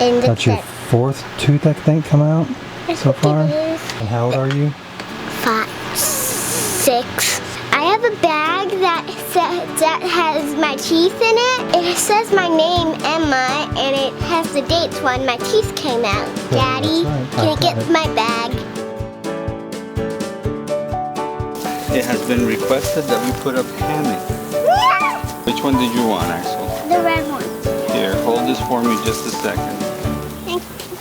in the That's your fourth tooth, I think, come out so far. And how old are you? 5, 6. I have a bag that has my teeth in it. It says my name, Emma, and it has the dates when my teeth came out. Yeah, Daddy, right. can I get my bag? It has been requested that we put up hammock. Which one did you want, Axel? The red one. Here, hold this for me just a second. Thank you.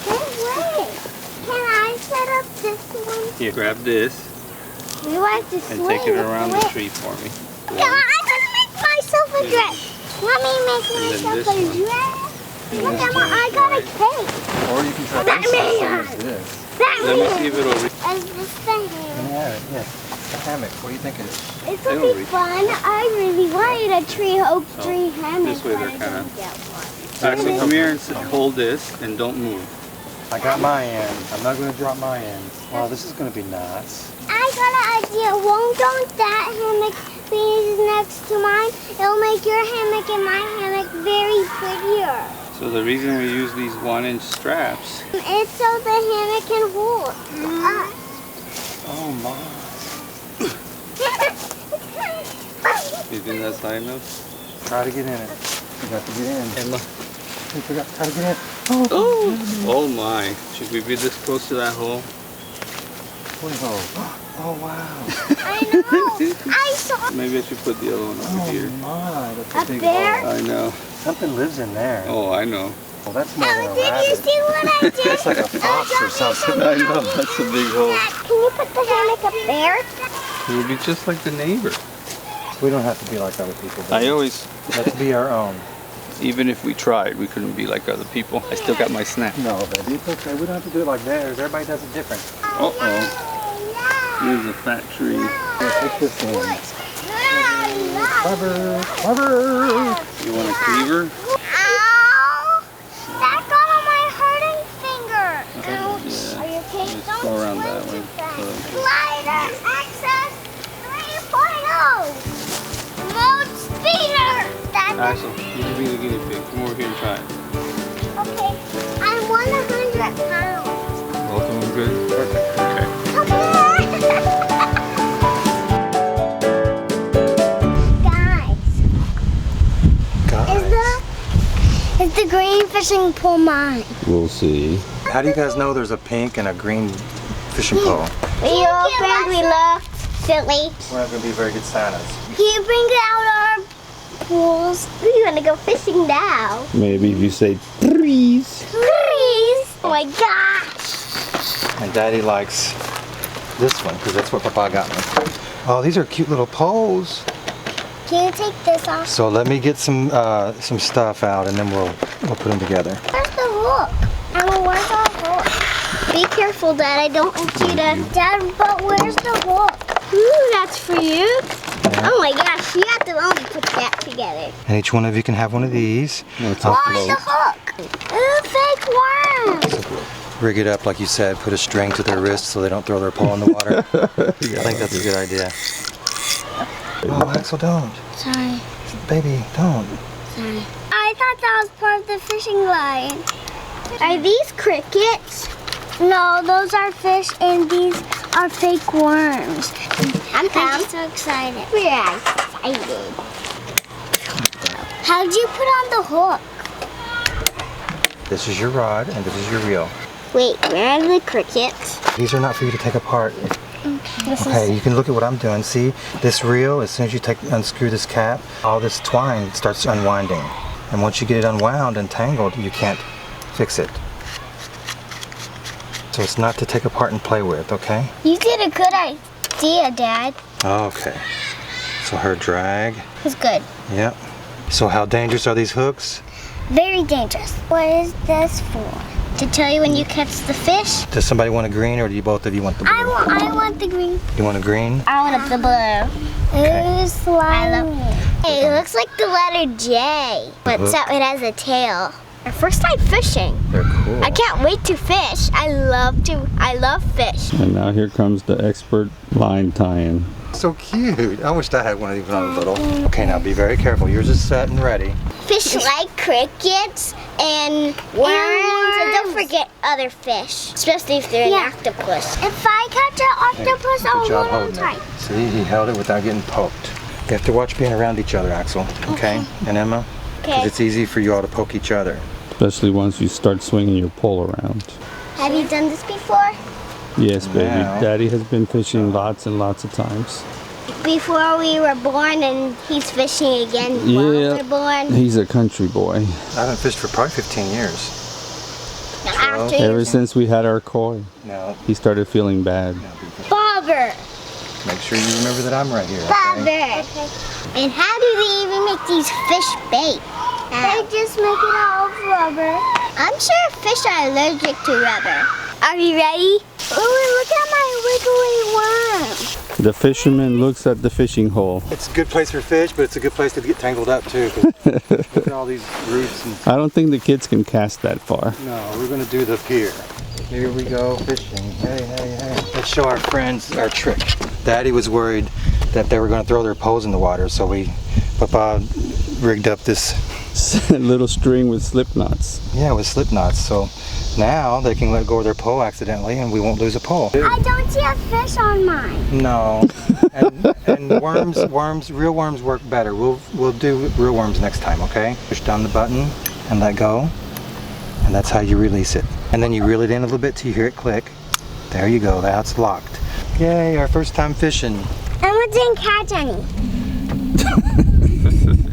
Wait, can I set up this one? Here, grab this We want to and swing. take it around the tree for me. I gotta make myself a dress. Let me make And then myself this a one. dress. And Look, this Emma, one, I got a right. cake. Or you can try That this as man. as this. That Let me see if it'll reach. Is this thing? Yeah, yes. A hammock. What do you think it is? This will be fun. I really wanted a oak tree hammock. This way they're but I kinda- didn't get one. Axel, come here and hold this and don't move. I got my end. I'm not going to drop my end. Wow, this is going to be nice. I got an idea. Don't that hammock be next to mine? It'll make your hammock and my hammock very prettier. So the reason we use these 1-inch straps. It's so the hammock can hold. Oh my. You think that's high enough? Try to get in it. You got to get in. Emma. You forgot. Try to get in. Oh my. Should we be this close to that hole? Oh wow. I know. I saw Maybe I should put the other one over Oh here. my. That's a Up big there? hole. I know. Something lives in there. Oh, I know. Well, that's more than a Did you rabbit. see what I did? It's like a fox or something. I know. That's a big hole. Can you put the hammock up there? It would be just like the neighbor. We don't have to be like other people. I always, Let's be our own. even if we tried, we couldn't be like other people. I still got my snap. No, baby, it's okay. We don't have to do it like theirs. Everybody does it different. Uh-oh. Here's a fat tree. Here, take this in. Clever, clever. You want a cleaver? Ow! That got on my hurting finger. Ouch. Yeah. Are you okay? Just Don't go around swing that way. too fast. Glider access 3.0. Mode speeder. That's Axel, you can be the guinea pig. Come over here and try it. okay. I'm 100 pounds. Both of them good? Perfect. Okay. Come on. Guys, is the green fishing pole mine? We'll see. How do you guys know there's a pink and a green fishing pole? We opened, we left, silly. We're not going to be very good Santas. Can you bring out our pools? We want to go fishing now. Maybe if you say trees. Please. Oh my gosh. And Daddy likes this one because that's what Papa got me. Oh, these are cute little poles. Can you take this off? So let me get some stuff out and then we'll put them together. Where's the hook? Emma, where's our hook? Be careful, Dad. I don't want you to... Dad, but where's the hook? Ooh, that's for you. Oh my gosh, you have to only put that together. And each one of you can have one of these. It's I'll Where's the hook? Ooh, fake worm. rig it up like you said, put a string to their wrist so they don't throw their pole in the water. I think that's a good idea. Oh, Axel, don't. Sorry. Baby, don't. Sorry. I thought that was part of the fishing line. Are these crickets? No, those are fish and these are fake worms. I'm so excited. We're excited. How'd you put on the hook? This is your rod and this is your reel. Wait, where are the crickets? These are not for you to take apart. Okay, you can look at what I'm doing. See, this reel, as soon as you unscrew this cap, all this twine starts unwinding. And once you get it unwound and tangled, you can't fix it. So it's not to take apart and play with, okay? You did a good idea, Dad. Okay. So her drag. It's good. Yep. So how dangerous are these hooks? Very dangerous. What is this for? To tell you when you catch the fish? Does somebody want a green or do you both of you want the blue? I want the green. You want a green? I want the blue. Okay. Ooh, slimy. Hey, it looks like the letter J, but so it has a tail. Our first time fishing. They're cool. I can't wait to fish. I love fish. And now here comes the expert line tie-in. so cute. I wished I had one of these when I was little. Okay, now be very careful. Yours is set and ready. Fish like crickets and worms. And don't forget other fish, especially if they're an octopus. If I catch an octopus, I'll hold on tight. See, he held it without getting poked. You have to watch being around each other, Axel. Okay? And Emma? Because it's easy for you all to poke each other. Especially once you start swinging your pole around. Have you done this before? Yes, baby. Now. Daddy has been fishing lots and lots of times. Before we were born, and he's fishing again while we're born. He's a country boy. I haven't fished for probably 15 years. Ever since we had our koi, he started feeling bad. Bobber. Make sure you remember that I'm right here. Bobber. Okay. And how do they even make these fish bait? They just make it out of rubber. I'm sure fish are allergic to rubber. Are you ready? Oh, look at my wiggly worm. The fisherman looks at the fishing hole. It's a good place for fish, but it's a good place to get tangled up too. Look at all these roots. And I don't think the kids can cast that far. no, we're going to do the pier. Here we go fishing. Hey, hey, hey. Let's show our friends our trick. Daddy was worried that they were going to throw their poles in the water, so Papa rigged up this little string with slip knots. Yeah, with slip knots. So now they can let go of their pole accidentally and we won't lose a pole. I don't see a fish on mine. No. and real worms work better. We'll do real worms next time, okay? Push down the button and let go. And that's how you release it. And then you reel it in a little bit till you hear it click. There you go, that's locked. Yay, our first time fishing. Emma didn't catch any.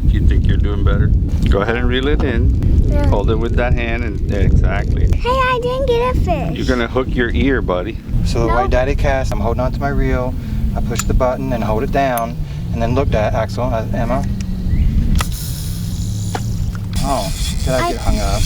You think you're doing better? Go ahead and reel it in. Yeah. Hold it with that hand and exactly. Hey, I didn't get a fish. You're gonna hook your ear, buddy. So the way Daddy casts, I'm holding onto my reel. I push the button and hold it down, and then look at Axel, Emma. Oh, did I get hung up?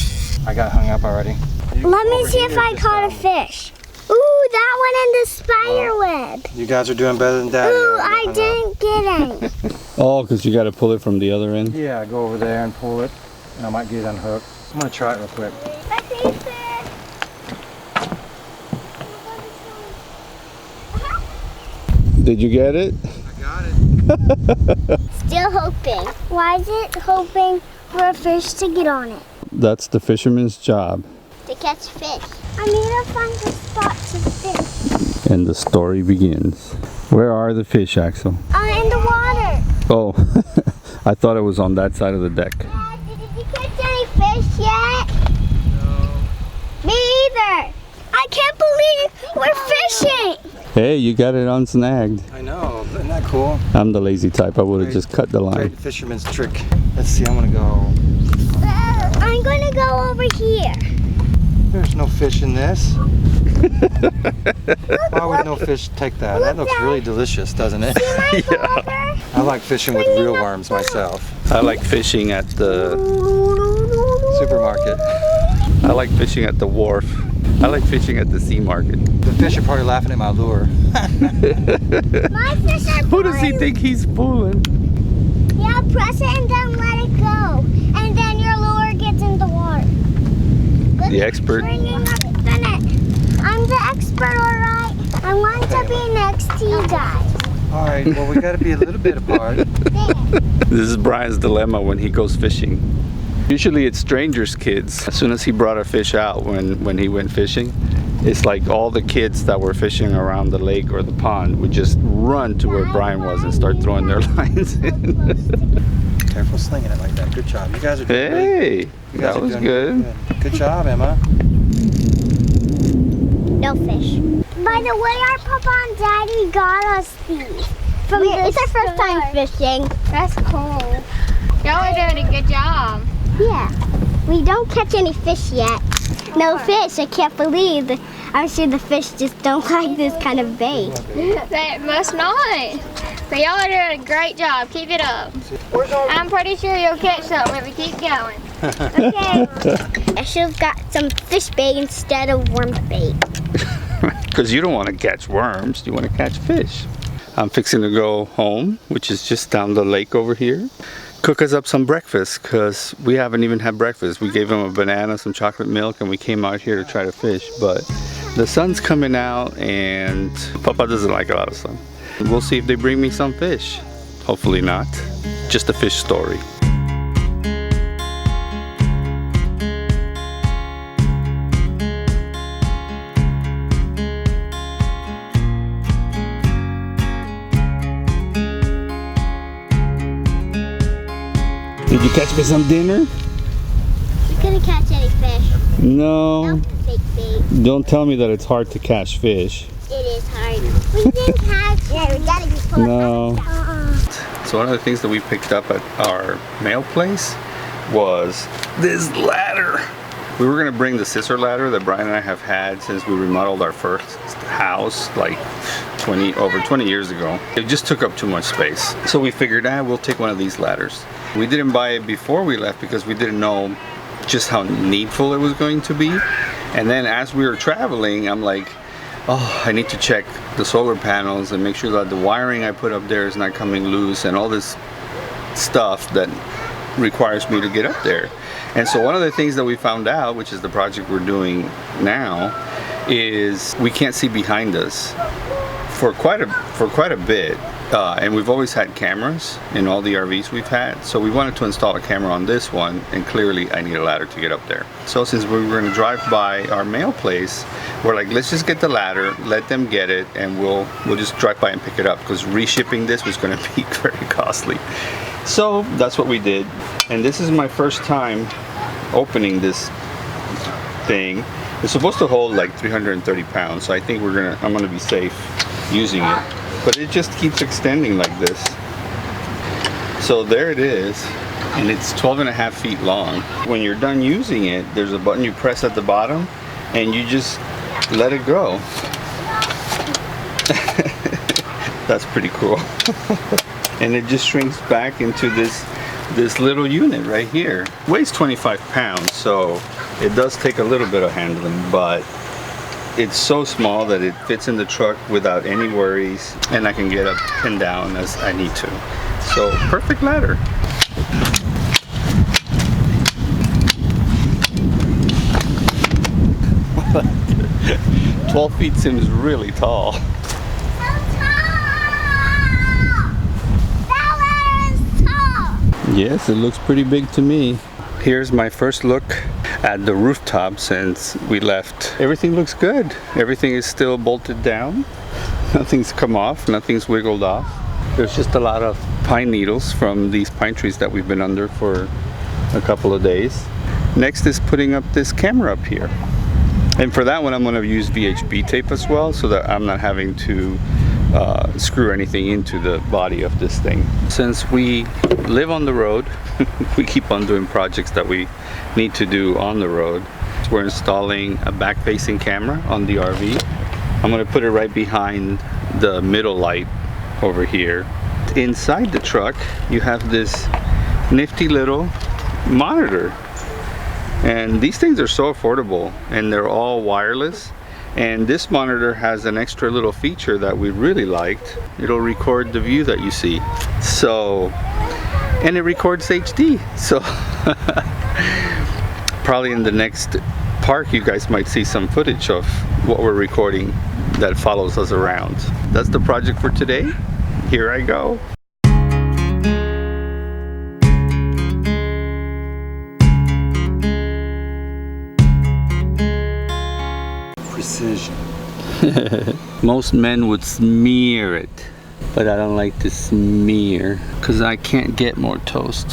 I got hung up already. Let me see if I caught a fish. Ooh, that one in the spider web. You guys are doing better than Daddy. Ooh, I didn't get any. Oh, because you got to pull it from the other end? Yeah, go over there and pull it, and I might get it unhooked. I'm going to try it real quick. I see fish. Did you get it? I got it. Still hoping. Why is it hoping for a fish to get on it? That's the fisherman's job. To catch fish. I need to find a spot to fish. And the story begins. Where are the fish, Axel? In the water. Oh, I thought it was on that side of the deck. Dad, did you catch any fish yet? No. Me either. I can't believe we're fishing. Hey, you got it unsnagged. I know, isn't that cool? I'm the lazy type. I would have just cut the line. Great fisherman's trick. Let's see, I'm going to go. I'm going to go over here. There's no fish in this. Why would no fish take that? That looks really delicious, doesn't it? Yeah. I like fishing with real worms myself. I like fishing at the Supermarket. I like fishing at the wharf. I like fishing at the sea market. The fish are probably laughing at my lure. My fish are Who does he think he's fooling? Yeah, press it and then let it go. And then your lure gets in the water. The expert. I'm the expert, alright? I want to be next to you guys. Alright, well we got to be a little bit apart. This is Brian's dilemma when he goes fishing. Usually it's strangers' kids. As soon as he brought a fish out when he went fishing, it's like all the kids that were fishing around the lake or the pond would just run to where Brian was and start throwing their lines in. Careful slinging it like that. Good job. You guys are doing Hey, that was good. Good job, Emma. No fish. By the way, our Papa and Daddy got us these. It's our first time fishing. That's cool. Y'all are doing a good job. Yeah. We don't catch any fish yet. No fish. I can't believe. I'm sure the fish just don't like this kind of bait. They must not. So y'all are doing a great job. Keep it up. I'm pretty sure you'll catch something if we keep going. Okay. I should have got some fish bait instead of worm bait. Because you don't want to catch worms, you want to catch fish. I'm fixing to go home, which is just down the lake over here. Cook us up some breakfast, because we haven't even had breakfast. We gave him a banana, some chocolate milk, and we came out here to try to fish. But the sun's coming out, and Papa doesn't like a lot of sun. We'll see if they bring me some fish. Hopefully not. Just a fish story. Did you catch me some dinner? You couldn't catch any fish. No. No, fake bait. Don't tell me that it's hard to catch fish. It is hard. We didn't catch it. Yeah, we gotta just pull No. it out. So one of the things that we picked up at our mail place was this ladder. We were gonna bring the scissor ladder that Brian and I have had since we remodeled our first house like over 20 years ago. It just took up too much space. So we figured, we'll take one of these ladders. We didn't buy it before we left because we didn't know just how needful it was going to be. And then as we were traveling, I'm like, oh, I need to check the solar panels and make sure that the wiring I put up there is not coming loose and all this stuff that requires me to get up there. And so one of the things that we found out, which is the project we're doing now, is we can't see behind us for quite a bit. And we've always had cameras in all the RVs we've had. So we wanted to install a camera on this one, and clearly I need a ladder to get up there. So since we were gonna drive by our mail place, we're like, let's just get the ladder, let them get it, and we'll just drive by and pick it up, because reshipping this was gonna be very costly. So that's what we did. And this is my first time opening this thing. It's supposed to hold like 330 pounds, so I think I'm gonna be safe using it. But it just keeps extending like this. So there it is, and it's 12.5 feet long. When you're done using it, there's a button you press at the bottom, and you just let it go. That's pretty cool. And it just shrinks back into this little unit right here. Weighs 25 pounds, so it does take a little bit of handling, but it's so small that it fits in the truck without any worries, and I can get up and down as I need to. So, perfect ladder. "12 feet seems really tall. Yes, it looks pretty big to me. Here's my first look at the rooftop since we left. Everything looks good. Everything is still bolted down. Nothing's come off, nothing's wiggled off. There's just a lot of pine needles from these pine trees that we've been under for a couple of days. Next is putting up this camera up here. And for that one, I'm gonna use VHB tape as well, so that I'm not having to screw anything into the body of this thing. Since we live on the road, we keep on doing projects that we need to do on the road. So we're installing a back-facing camera on the RV. I'm gonna put it right behind the middle light over here. Inside the truck, you have this nifty little monitor. And these things are so affordable, and they're all wireless. And this monitor has an extra little feature that we really liked. It'll record the view that you see. So, and it records HD. So, probably in the next park, you guys might see some footage of what we're recording that follows us around. That's the project for today. Here I go. Precision. Most men would smear it, but I don't like to smear because I can't get more toast.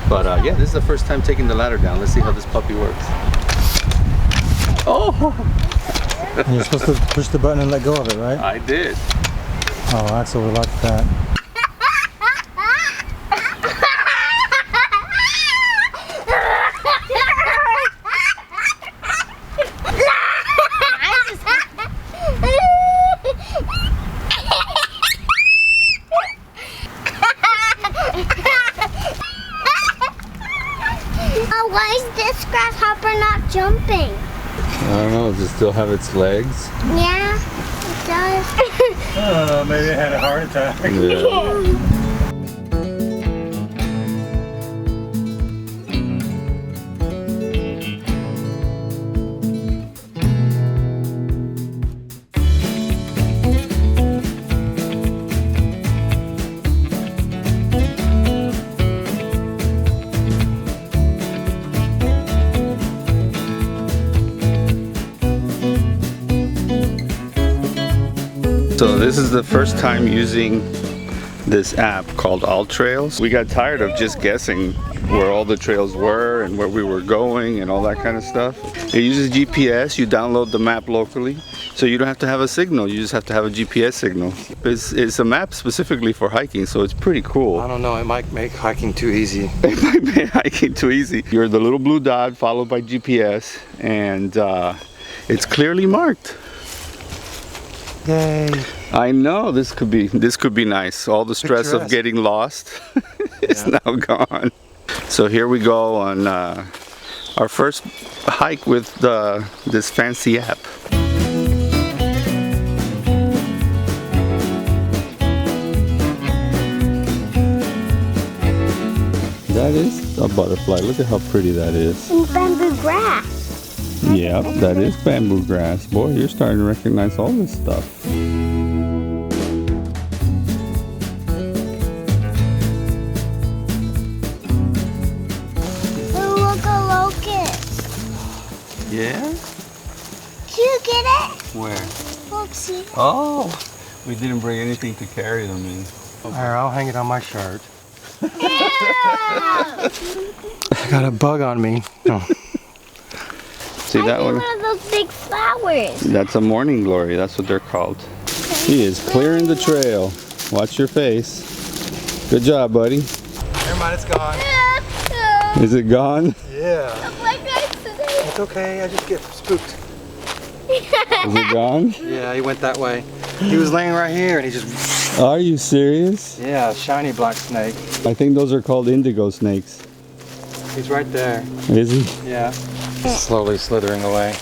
But yeah, this is the first time taking the ladder down. Let's see how this puppy works. Oh! You're supposed to push the button and let go of it, right? I did. Oh, Axel would like that. Why is this grasshopper not jumping? I don't know, does it still have its legs? Yeah, it does. Oh, maybe it had a heart attack. Yeah. So this is the first time using this app called All Trails. We got tired of just guessing where all the trails were and where we were going and all that kind of stuff. It uses GPS. You download the map locally, so you don't have to have a signal. You just have to have a GPS signal. It's a map specifically for hiking, so it's pretty cool. I don't know, it might make hiking too easy. It might make hiking too easy. You're the little blue dot followed by GPS, and it's clearly marked. Yay. I know, this could be nice. All the stress of getting lost is now gone. So here we go on our first hike with this fancy app. That is a butterfly. Look at how pretty that is. And bamboo grass. Yeah, that is bamboo grass. Boy, you're starting to recognize all this stuff. Oh, look, a locust. Yeah? Did you get it? Where? Look, see. Oh, we didn't bring anything to carry them in. Alright, I'll hang it on my shirt. Ew! I got a bug on me. Oh. See that one? One of those big flowers. That's a morning glory. That's what they're called. He is clearing the trail. Watch your face. Good job, buddy. Never mind, it's gone. Is it gone? Yeah. It's okay, I just get spooked. Is it gone? Yeah, he went that way. He was laying right here and he just... Are you serious? Yeah, shiny black snake. I think those are called indigo snakes. He's right there. Is he? Yeah. Slowly slithering away.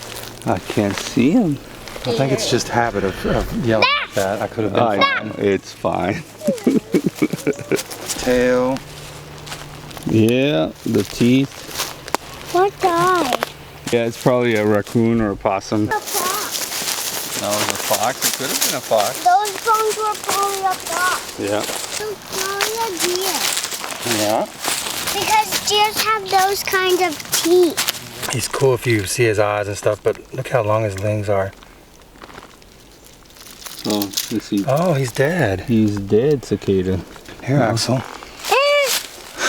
I can't see him. I think it's just habit of yelling like that. I could have been I fine. know. It's fine. Tail. Yeah, the teeth. What died? Yeah, it's probably a raccoon or a possum. A fox. No, it was a fox. It could have been a fox. Those bones were probably a fox. Yeah. So probably a deer. Yeah. Because deers have those kind of teeth. He's cool if you see his eyes and stuff, but look how long his legs are. So, let's see. Oh, he's dead. He's dead, cicada. Here, Axel.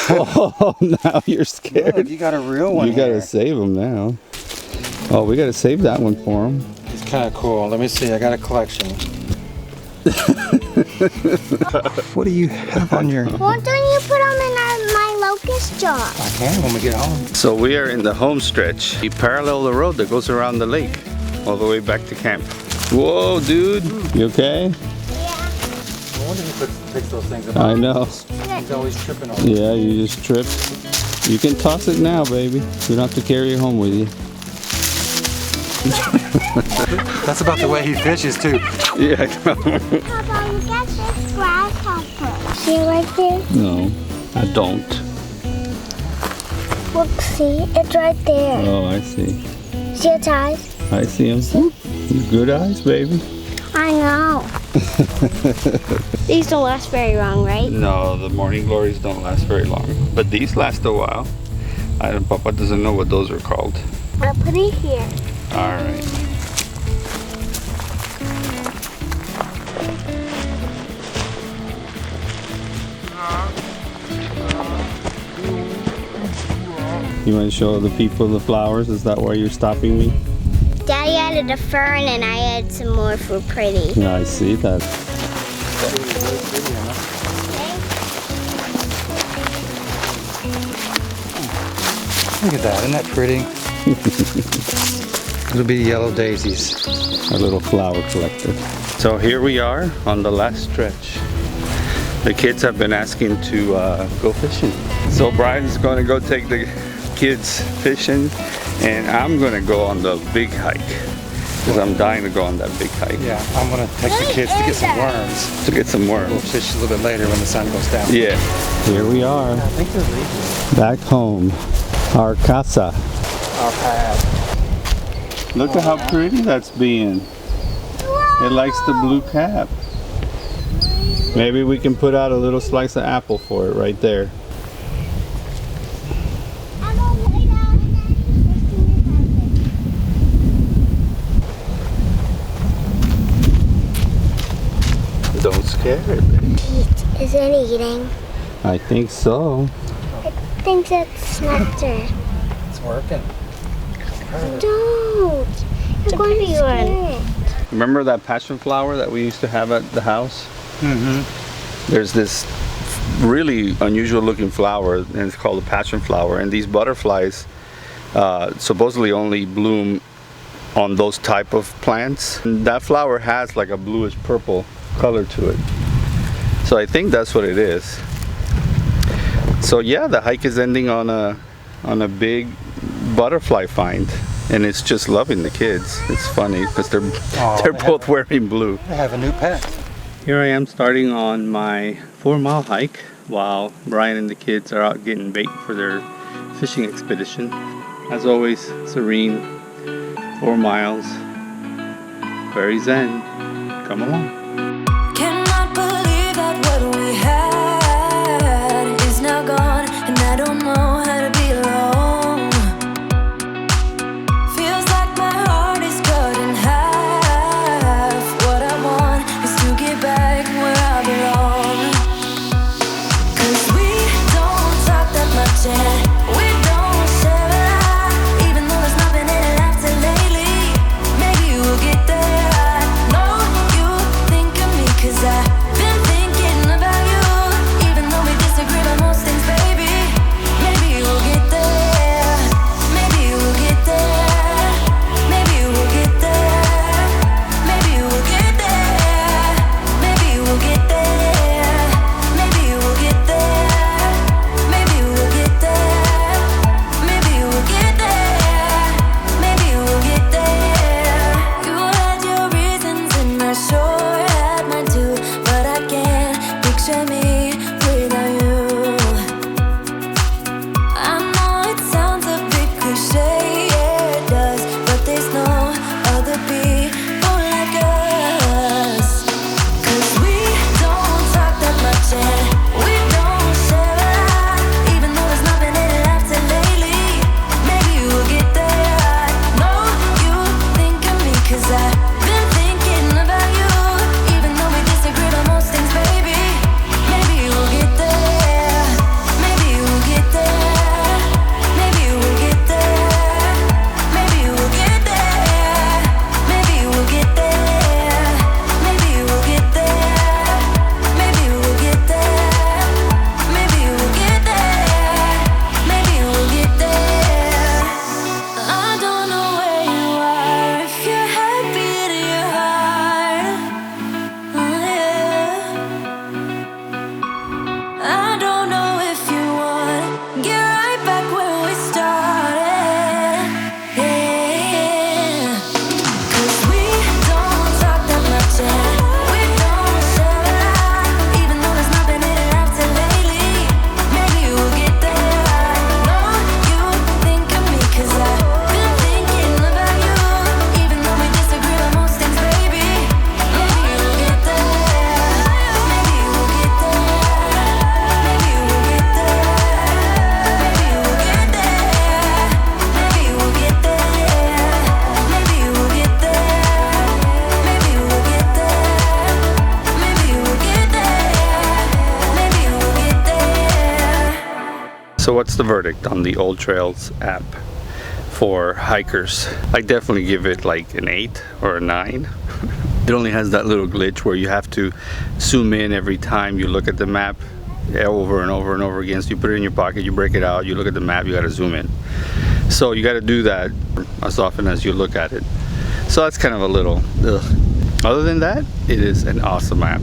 Oh, now you're scared. Look, you got a real one. You gotta here. save him now. Oh, we gotta save that one for him. He's kind of cool. Let me see. I got a collection. What do you have on your... Why don't you put them in my locust jar? I can when we get home. So we are in the home stretch. We parallel the road that goes around the lake all the way back to camp. Whoa, dude. You okay? Yeah. I wonder if he picks those things up. I know. He's always tripping on them. Yeah, you just tripped. You can toss it now, baby. You don't have to carry it home with you. That's about the way he fishes, too. Yeah, I know. How about you get this grasshopper? See it right there? No, I don't. Look, see? It's right there. Oh, I see. See its eyes? I see him. Good eyes, baby. I know. These don't last very long, right? No, the morning glories don't last very long. But these last a while. Papa doesn't know what those are called. I'll put it here. All right. You want to show the people the flowers? Is that why you're stopping me? Daddy added a fern and I added some more for pretty. Yeah, I see that. Look at that. Isn't that pretty? It'll be yellow daisies. A little flower collector. So here we are on the last stretch. The kids have been asking to go fishing. So Brian's going to go take the kids fishing, and I'm going to go on the big hike because I'm dying to go on that big hike. Yeah, I'm going to take the kids to get some worms. To get some We'll worms. fish a little bit later when the sun goes down. Yeah. Here we are, I think they're leaving. back home. Our casa. Our pad. Look at how pretty that's being. It likes the blue cap. Maybe we can put out a little slice of apple for it right there. I'm gonna lay down and scared, baby. Is it eating? I think so. I think it's nectar. It's working. Don't. You're going to scare it. Remember that passion flower that we used to have at the house? Mm-hmm. There's this really unusual looking flower, and it's called a passion flower. And these butterflies supposedly only bloom on those type of plants. And that flower has like a bluish purple color to it. So I think that's what it is. So yeah, the hike is ending on a big butterfly find, and it's just loving the kids. It's funny because they're both wearing blue. I have a new pet. Here I am starting on my 4-mile hike while Brian and the kids are out getting bait for their fishing expedition. As always, serene, 4 miles, very zen. Come along. Cannot believe that what we had is now gone, and I don't know how to be alone. Feels like my heart is cut in half. What I want is to get back where I belong. 'Cause we don't talk that much and we don't share a lot, even though there's nothing in it after lately. Maybe we'll get there. I know you think of me 'cause I've been thinking about you, even though we disagree about most things, baby. Maybe we'll get there. Maybe we'll get there. Maybe we'll get there. Maybe we'll get there. Maybe we'll get there. Maybe we'll get there. Maybe we'll get there. Maybe we'll get there. Maybe we'll get there. You had your reasons and I sure had mine too, but I can't picture me without you. I know it sounds a bit cliche, yeah it does, but there's no other people like us. 'Cause we don't talk that much and we don't share a lot, even though there's nothing in it after lately. Maybe we'll get there. I know you think of me 'cause I've been thinking about you, even though we disagree about most things, baby. Maybe we'll get there. Maybe we'll get there. Maybe we'll get there. Maybe we'll get there. Maybe we'll get there. Maybe we'll get there. Maybe we'll get there. Maybe we'll get there. Maybe we'll get there. I don't know where you are, if you're happy to your heart. Oh, yeah. I don't know if you want to get right back where we started. Yeah. 'Cause we don't talk that much and we don't share a lot, even though there's nothing in it after lately. Maybe we'll get there. I know you think of me 'cause I've been thinking about you, even though we disagree on most things, baby. Maybe we'll get there. Maybe we'll get there. Maybe we'll get there. Maybe we'll get there. Maybe we'll get there. Maybe we'll get there. Maybe we'll get there. Maybe we'll get there. Maybe we'll get there. So what's the verdict on the Old Trails app for hikers? I definitely give it like an 8 or a 9. It only has that little glitch where you have to zoom in every time you look at the map, over and over and over again. So you put it in your pocket, you break it out, you look at the map, you got to zoom in. So you got to do that as often as you look at it. So that's kind of a little ugh. Other than that, it is an awesome app.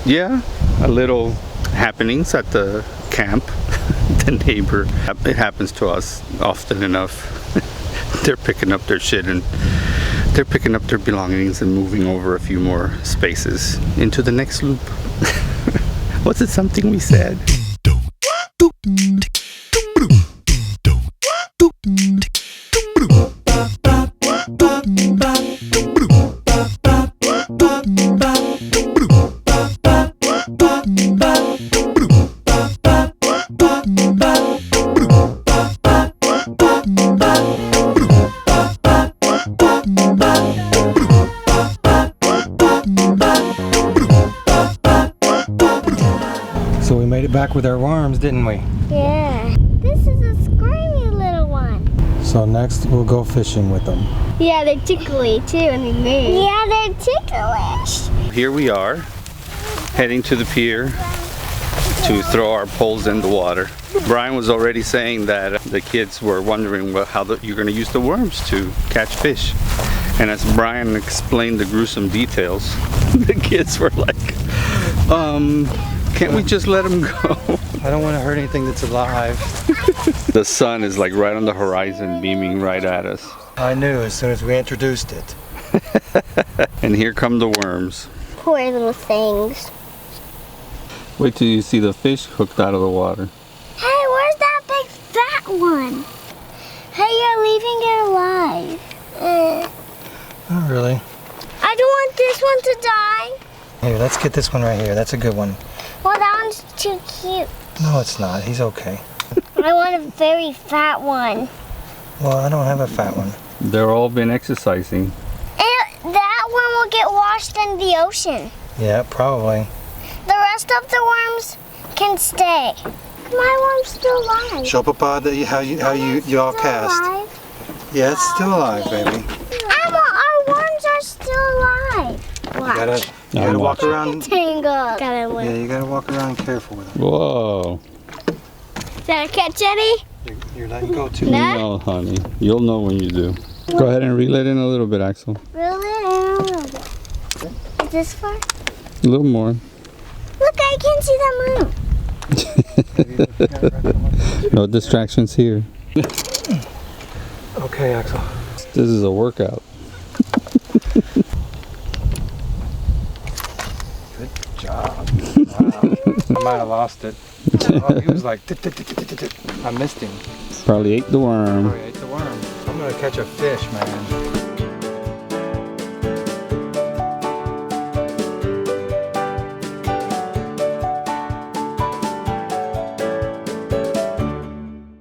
Yeah, a little happenings at the camp. The neighbor, it happens to us often enough. They're picking up their shit and they're picking up their belongings and moving over a few more spaces into the next loop. Was it something we said? it back with our worms, didn't we? Yeah. This is a screamy little one. So next we'll go fishing with them. Yeah, they're tickly too when they move. Yeah, they're ticklish. Here we are, heading to the pier to throw our poles in the water. Brian was already saying that the kids were wondering how you're going to use the worms to catch fish. And as Brian explained the gruesome details, the kids were like, can't we just let them go? I don't want to hurt anything that's alive. The sun is like right on the horizon, beaming right at us. I knew as soon as we introduced it. And here come the worms. Poor little things. Wait till you see the fish hooked out of the water. Hey, where's that big fat one? Hey, you're leaving it alive. Not really. I don't want this one to die. Here, let's get this one right here. That's a good one. Well, that one's too cute. No, it's not. He's okay. I want a very fat one. Well, I don't have a fat one. They're all been exercising. And that one will get washed in the ocean. Yeah, probably. The rest of the worms can stay. My worm's still alive. Show Papa that how you all Still cast. alive. Yeah, it's still alive, baby. Emma, our worms are still alive. You gotta walk around. Tangled. Yeah, you gotta walk around careful with them. Whoa. Did I catch any? You're letting go too. No, honey. You'll know when you do. Go ahead and reel it in a little bit, Axel. Reel it in a little bit. Is this far? A little more. Look, I can see the moon. No distractions here. Okay, Axel. This is a workout. Good job. Wow. I might have lost it. Oh, he was like, I missed him. Probably ate the worm. Oh, he ate the worm. I'm gonna catch a fish, man.